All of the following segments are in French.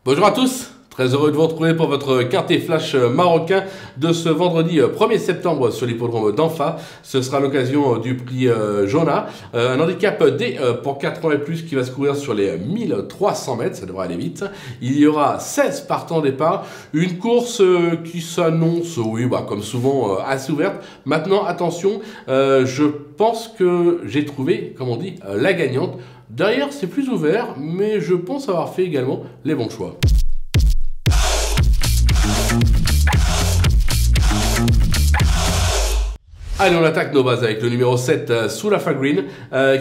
Bonjour à tous, très heureux de vous retrouver pour votre quintet flash marocain de ce vendredi 1er septembre sur l'hippodrome d'Anfa. Ce sera l'occasion du prix Jonah, un handicap D pour 4 ans et plus qui va se courir sur les 1300 mètres, ça devrait aller vite. Il y aura 16 partants départ, une course qui s'annonce, oui, comme souvent, assez ouverte. Maintenant, attention, je pense que j'ai trouvé, comme on dit, la gagnante. Derrière, c'est plus ouvert, mais je pense avoir fait également les bons choix. Allez, on attaque nos bases avec le numéro 7, Sulafa Green,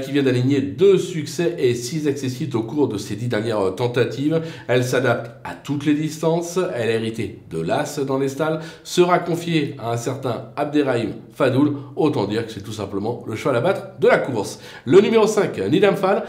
qui vient d'aligner 2 succès et 6 accessites au cours de ses 10 dernières tentatives. Elle s'adapte à toutes les distances, elle est héritée de l'As dans les stalles, sera confiée à un certain Abderrahim Fadoul, autant dire que c'est tout simplement le cheval à battre de la course. Le numéro 5, Nidam Fall,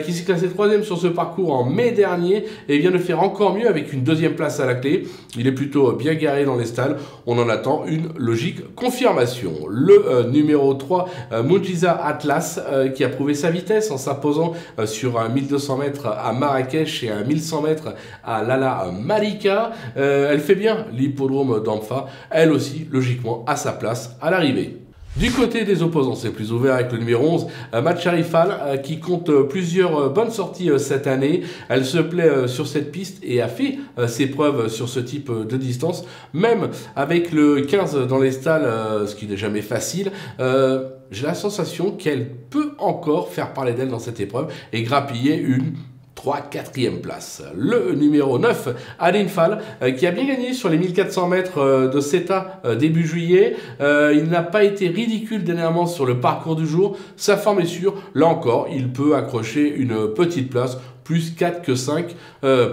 qui s'est classé 3e sur ce parcours en mai dernier et vient de faire encore mieux avec une 2e place à la clé. Il est plutôt bien garé dans les stalles, on en attend une logique confirmation. Le numéro 3, Mujiza Atlas, qui a prouvé sa vitesse en s'imposant sur un 1200 mètres à Marrakech et un 1100 mètres à Lala Malika. Elle fait bien l'hippodrome d'Anfa, elle aussi logiquement à sa place à l'arrivée. Du côté des opposants, c'est plus ouvert avec le numéro 11, Matcharifal, qui compte plusieurs bonnes sorties cette année. Elle se plaît sur cette piste et a fait ses preuves sur ce type de distance. Même avec le 15 dans les stalles, ce qui n'est jamais facile, j'ai la sensation qu'elle peut encore faire parler d'elle dans cette épreuve et grappiller une 3-4e place. Le numéro 9, Aline Fall, qui a bien gagné sur les 1400 mètres de CETA début juillet. Il n'a pas été ridicule dernièrement sur le parcours du jour. Sa forme est sûre. Là encore, il peut accrocher une petite place. Plus 4 que 5,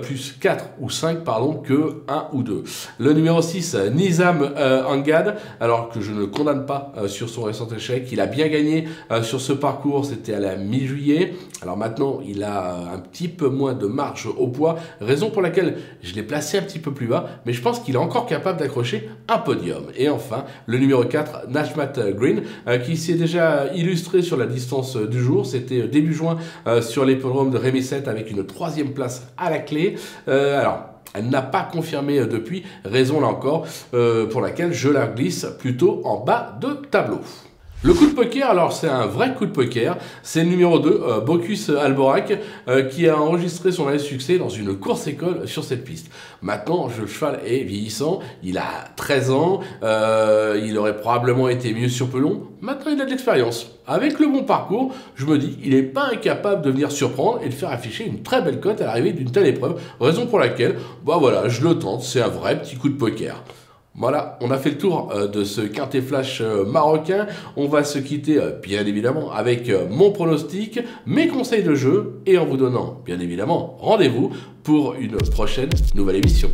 plus 4 ou 5 pardon, que 1 ou 2. Le numéro 6, Nizam Angad, alors que je ne condamne pas sur son récent échec, il a bien gagné sur ce parcours, c'était à la mi-juillet. Alors maintenant, il a un petit peu moins de marge au poids, raison pour laquelle je l'ai placé un petit peu plus bas, mais je pense qu'il est encore capable d'accrocher un podium. Et enfin, le numéro 4, Najmat Green, qui s'est déjà illustré sur la distance du jour, c'était début juin sur l'hippodrome de Rémy-7 avec une 3e place à la clé. Alors, elle n'a pas confirmé depuis, raison là encore pour laquelle je la glisse plutôt en bas de tableau. Le coup de poker, alors c'est un vrai coup de poker, c'est le numéro 2, Bocuse Alborac, qui a enregistré son année de succès dans une course école sur cette piste. Maintenant, le cheval est vieillissant, il a 13 ans, il aurait probablement été mieux sur pelon, maintenant il a de l'expérience. Avec le bon parcours, je me dis, il n'est pas incapable de venir surprendre et de faire afficher une très belle cote à l'arrivée d'une telle épreuve, raison pour laquelle, voilà, je le tente, c'est un vrai petit coup de poker. Voilà, on a fait le tour de ce quintet flash marocain. On va se quitter bien évidemment avec mon pronostic, mes conseils de jeu et en vous donnant bien évidemment rendez-vous pour une prochaine nouvelle émission.